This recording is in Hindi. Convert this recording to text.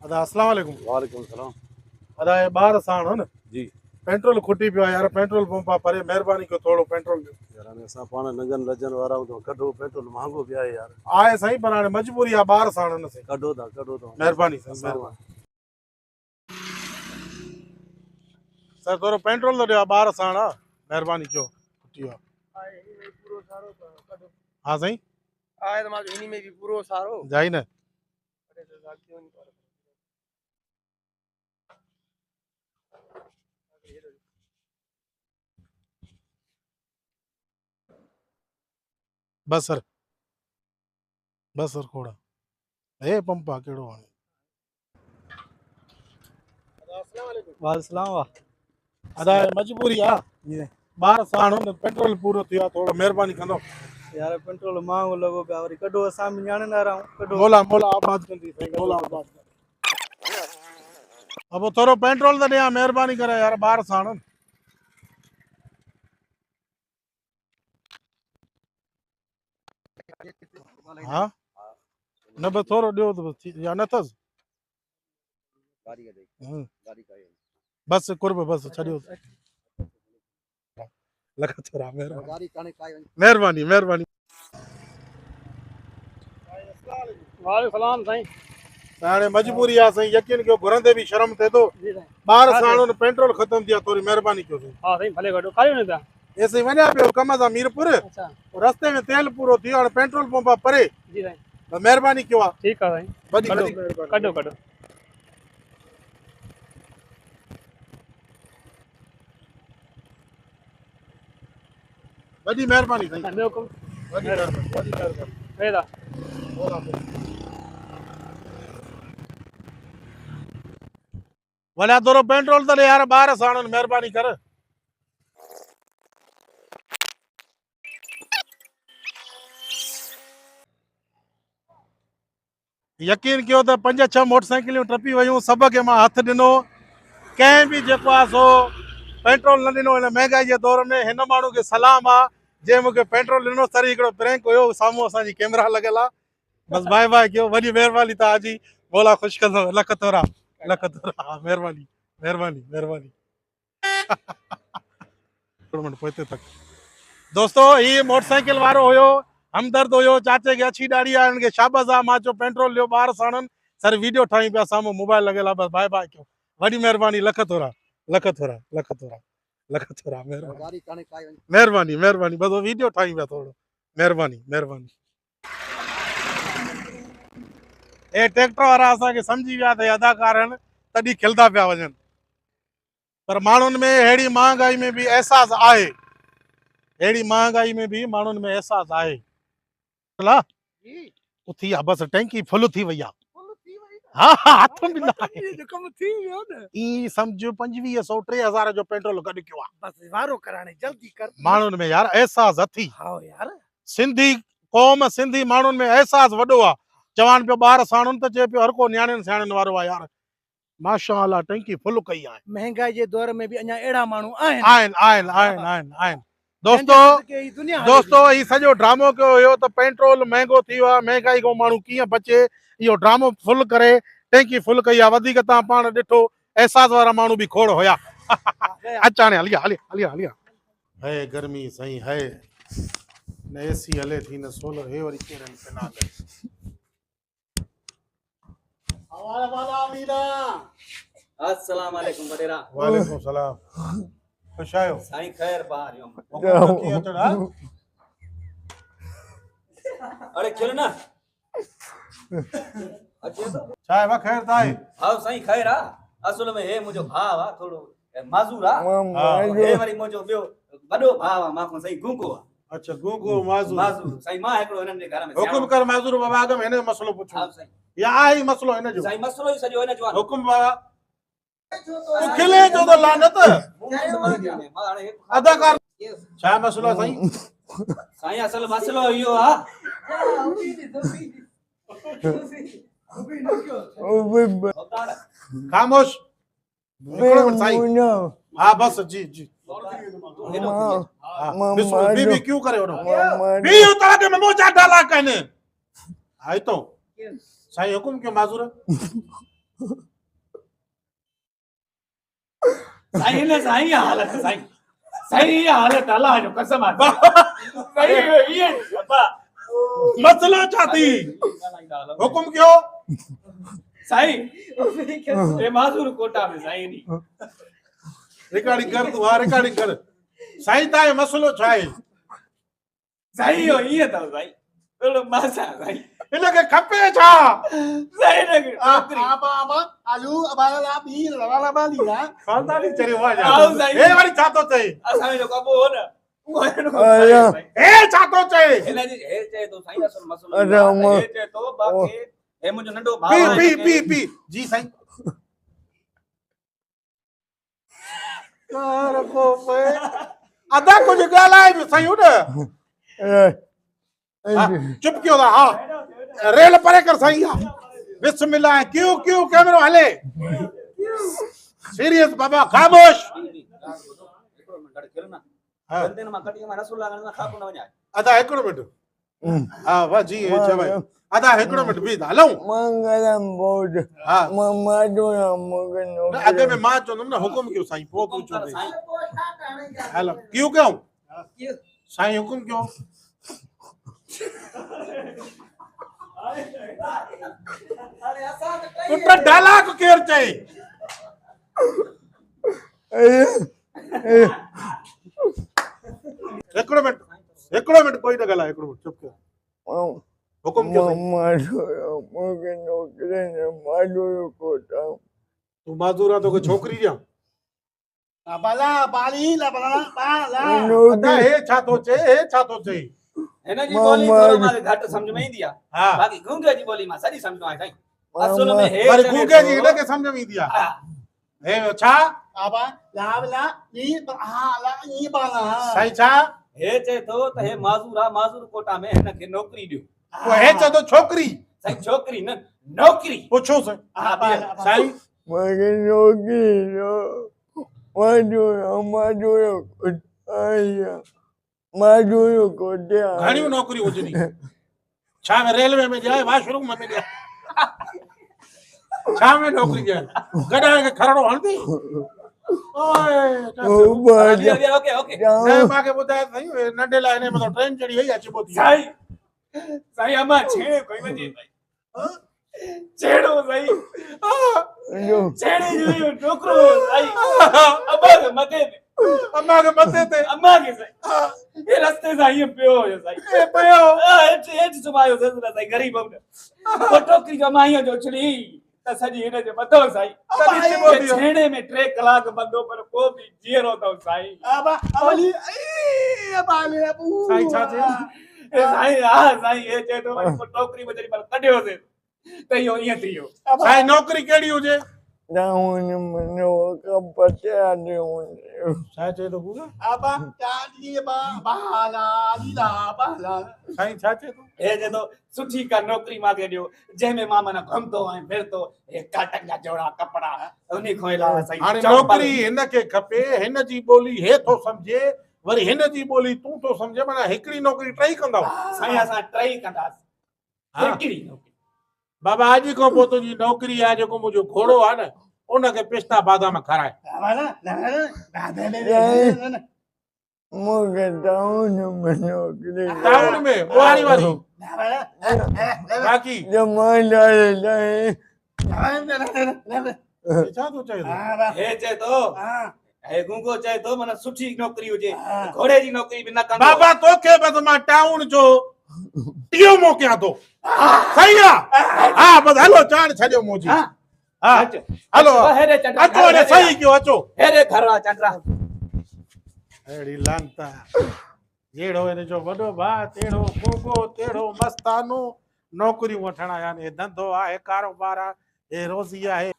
अदा अस्सलाम वालेकुम। वालेकुम सलाम। अदा ये ॿार साण हो न जी पेट्रोल खुटी पियो आहे यार, पेट्रोल पंप आहे परे, महिरबानी कयो थोरो पेट्रोल ॾियो। यार हाणे असां पाण नंगन लजन वारा आहियूं, कढो पेट्रोल महांगो पिया आहे यार। आहे साईं, पर हाणे मजबूरी आहे, ॿार साण न साईं। कढो था महिरबानी साईं, महिरबानी सर, थोरो पेट्रोल थो ॾियो, ॿार साण आहे, महिरबानी कयो। खुटी आहे हाँ साईं, आए तो मां इन्हीं में भी पूरो सारो जाई न। बसर बसर खोड़ा हे पंप आहे कहिड़ो हाणे। वालेकुम वाह अदा मजबूरी आहे, जी ॿार साण हो न, पेट्रोल पूरो थियो आहे, थोरो महिरबानी कंदो। यार पेट्रोल महंगो लॻो पिया वरी कढो असां बि ॼाणींदा रहूं कढो मोला मोला आबाद कंदी साईं, मोला आबाद अब थोरो पेट्रोल त ॾियां, महिरबानी करे यार, ॿार साण हो न। हाँ न बस थोरो ॾियो त बस या न अथसि बस कुर्ब बस छॾियो। लख थोरा महिरबानी महिरबानी। वालेकुम सलाम साईं हाणे मजबूरी आहे साईं, यकीन कयो घुरंदे बि शर्म थिए थो, जी साईं ॿार साण हो न, पेट्रोल ख़तम थी आहे, थोरी महिरबानी कयो साईं। हां साईं भले कढो कायो न पिया हे साईं वञा पियो कम सां मीरपुर, अच्छा रस्ते में तेल पूरो थी वियो, हाणे पेट्रोल पंप आहे परे, जी साईं त महिरबानी कयो आहे, ठीक है साईं वॾी कढो वॾी महिरबानी। कढो कढो वॾी महिरबानी साईं, ॿियो को वॾी महिरबानी, वॾी महिरबानी। वेदा वॾा थोरो पेट्रोल त ॾे यार, ॿार साण हो न, महिरबानी कर। यकीन कयो त 5-6 मोटरसाइकिलियूं टपी वयूं, सभ खे मां हथु ॾिनो, कंहिं बि जेको आहे सो पेट्रोल न ॾिनो। हिन महांगाई जे दौर में हिन माण्हू खे सलाम आहे जंहिं मूंखे पेट्रोल ॾिनो। तरी हिकिड़ो प्रैंक हुयो, साम्हूं असांजी कैमरा लॻियल आहे, बसि बाय बाय कयो, वॾी महिरबानी तव्हांजी, मौला ख़ुशि कंदव, लख थोरा लख थोरा, हा महिरबानी महिरबानी महिरबानी। हिकिड़ो मिंट पोइ हिते तक दोस्तो, हीअ मोटरसाइकिल वारो हुयो, हमदर्द हुयो, चाचे खे अछी ॾाढ़ी आहे, हिनखे शाबाश आहे, मां चयो पेट्रोल ॾियो, ॿार साणनि, सर वीडियो ठाहियूं पिया, साम्हूं मोबाइल लॻियल आहे, बसि बाय बाय कयो, वॾी महिरबानी, लख थोरा लख थोरा लख थोरा लख थोरा, महिरबानी महिरबानी महिरबानी, बसि वीडियो ठाहियूं पिया थोरो, महिरबानी महिरबानी। हे ट्रैक्टर वारा असांखे सम्झी विया त हे अदाकार आहिनि, तॾहिं खिलंदा पिया वञनि, पर माण्हुनि में अहिड़ी महांगाई में बि अहसासु आहे, अहिड़ी महांगाई में बि माण्हुनि में अहसासु आहे। थी आहे बसि, टैंकी फुल थी वई आहे, हा हा हथ में न आहे, कम थी वियो न ई सम्झ 2500-3000 जो पेट्रोल गॾु कयो आहे। बस वारो कराने जल्दी कर माण्हुनि में यार अहसासु अथी, हां यार सिंधी क़ौम, सिंधी माण्हुनि में अहसासु वॾो आहे। चवान पियो ॿार साणुनि त चए पियो हर को न्याणियुनि सियाणियुनि वारो आहे यार, माशाअल्लाह टैंकी फुल कई आहे। महंगाई जे दौर में भी अञा एड़ा माण्हू आहिनि आहिनि आहिनि आहिनि आहिनि आहिनि दोस्तो, के ही दुनिया दोस्तो ही सॼो ड्रामो कयो हुयो त पेट्रोल महांगो थी वियो आहे, महांगाई खां माण्हू कीअं बचे, इहो ड्रामो फुल करे टैंकी फुल कई आहे। वधीक तव्हां पाण ॾिठो, अहसास वारा माण्हू बि खोड़ हुया। अच हाणे हलिया हलिया हलिया हलिया, है गर्मी सही है, न एसी हले थी न सोलर, हे वरी केरनि पिना हवाले वाला मीरा। अस्सलाम वालेकुम बडेरा। वालेकुम सलाम, खुश आयो साईं खैर बाहर यो हुकुम कीअं अचड़ा। अरे चलो ना अचे तो चाय वा खैर ताई। हां साईं खैर आ, असल में हे मुजो भाव आ, थोड़ो माजूर आ, हे वरी मुजो बियो बडो भाव आ, मां को सही गुंको आ। अच्छा गुंको माजूर, माजूर साईं, मां एकड़ो हिनन जे घर में हुकुम कर माजूर बाबा, अगम हिन जो मसलो पुछो। हां साईं, या आई मसलो हिन जो साईं मसलो ही सजो हिन जो आ। हुकुम बाबा, तू खिले जो तो लानत अदाकार, छा मसलो है साईं? साईं असल मसलो इहो आ, खामोश हिकिड़ो मिनट साईं, हाँ बस जी जी, बीबी क्यों करे हो बी उतार के ममो जा डाला कहने आई तो साईं हुकुम क्यों माजूर साईं ने साईं हालत साईं साईं हालत अल्लाह जो कसम आहे साईं ये अब्बा मसलो छा थी हुकुम कयो साईं ये माज़ूर कोटा में साईं नी रिकॉर्डिंग कर तू हाँ रिकॉर्डिंग कर साईं तव्हांजो मसलो छा आहे साईं यो ये तो साईं थोड़ो मासा साईं हिनखे खपे छा साईं ने नौकरी आलू अबाला बी लवाला बाली ना खानदानी चरियो वाह आओ साईं। हे वरी छा थो चए असां जो कबो हो न उहो हिन हे छा थो चए हिन जी हे चए तो साईं असुल मसलो हे चए तो बाकी हे मुंहिंजो नंढो पी भाउ पी पी पी जी साईं कार को पे अदा कुछ ॻाल्हाए बि साईं उॾ चुप कयो था हाँ रेल परे कर साईं बिस्मिल्लाह क्यों क्यों कैमरो हले सीरियस बाबा खामोश बंदे न मां कटी मां रसूल लागण खा को न वञा अदा हिकिड़ो मिनट हा वाह जी हे चवाई अदा हिकिड़ो मिनट बीह हलूं मंगलम बोध हा माधुरा मगनो अॻे में मां चवंदुमि न हुकुम कयो साईं पोइ तूं चवंदे हलो क्यों कयूं साईं हुकुम कयो पुट डालाक केर चए हिकिड़ो मिनट कोई न ॻाल्हाए हिकिड़ो मिनट चुप कयो हुकुम कयो साईं माधुरा मगनो करे माधुरा कोटा तूं माज़ूर आहे तोखे छोकिरी ॾियां अबाला बाली लवाला बाला अदा हे छा थो चए हे छा थो चए हिन जी बोली थोरो मां घट समझ में ईंदी आहे हा बाकी गूंगे जी बोली मां सॼी सम्झो आहे साईं असुल में हे वरी गूंगे जी हिनखे सम्झ में ईंदी आहे हे छा अबा लावला ई हाला ई बाला साईं छा हे चए तो त हे माज़ूर आहे माज़ूर कोटा में हिन खे नौकरी ॾियो पोइ हे चए थो छोकिरी साईं छोकिरी न नौकरी पुछो साईं मगनो गिरो माधुरा माधुरा कोटा माधुरा कोटा घणियूं नौकरियूं हुजनि छा में रेलवे में ॾियां वाशरूम में ॾियां छा में नौकरी ॾियां गॾाए खे खरड़ो हणंदी ओके ओके मूंखे ॿुधाए साईं नंढे लाइ हिन मथां ट्रेन चढ़ी वई अचिबो थी साईं साईं अम्मा छेड़े कोई वञे साईं छेड़ो साईं छेड़े जो छोकिरो साईं अम्मा के मथे ते अम्मा के साईं ये रास्ते सां ईअं पियो हुयो साईं ए पियो हेठि सुभायो ससुर साईं ग़रीब हो टोकरी जो माईअ जो उछली त सॼी हिन जे मथो साईं छेड़े में 3 कलाक बंदो पर को बि जीअरो अथव साईं अबा अबली ई अबाले अबू साईं छा चए साईं हा साईं हे चए तो टोकरी वजरी पर कढियोसीं त इहो ईअं थी वियो साईं नौकरी कहिड़ी हुजे डाउन मनो कपटा ने छा चए थो पूरा अबा चाली बा बाला लीला बाला साईं छा चए थो हे चए तो सुठी का नौकरी मांगे ॾियो जंहिंमें मां माना घुमंदो ऐं फिरंदो हे काटन जा जोड़ा कपड़ा उन खां अलावा साईं हाणे नौकरी हिनखे खपे हिन जी ॿोली हे थो सम्झे वरी हिन जी ॿोली तूं थो सम्झे माना हिकिड़ी नौकरी टई कंदव साईं असां टई कंदासीं हिकिड़ी नौकरी बाबा अॼु खां पोइ तुंहिंजी नौकरी आहे जेको मुंहिंजो घोड़ो आहे न उनखे पिस्ता बादाम खाराए अबाला मुझे डाउन मनो करे टाउन में बुआरी वारी बाकी जमादार लाए छा थो चए थो हे चए तो हे गूंगो चए तो माना सुठी नौकरी हुजे घोड़े जी नौकरी बि न कंदो बाबा तोखे बस मां टाउन जो टियों मोकिलियां थो सही आहे हा बस हलो चाण छॾियो मुंहिंजी हा हलो हेरे चंद्रा अचो ने सही कयो अचो हेरे घरवा चंद्रा अहिड़ी लानता जहिड़ो हिन जो वॾो भाउ तहिड़ो गूंगो तहिड़ो मस्तानो नौकरियूं वठण यानी हे धंधो आहे कारोबार आहे हे रोज़ी आहे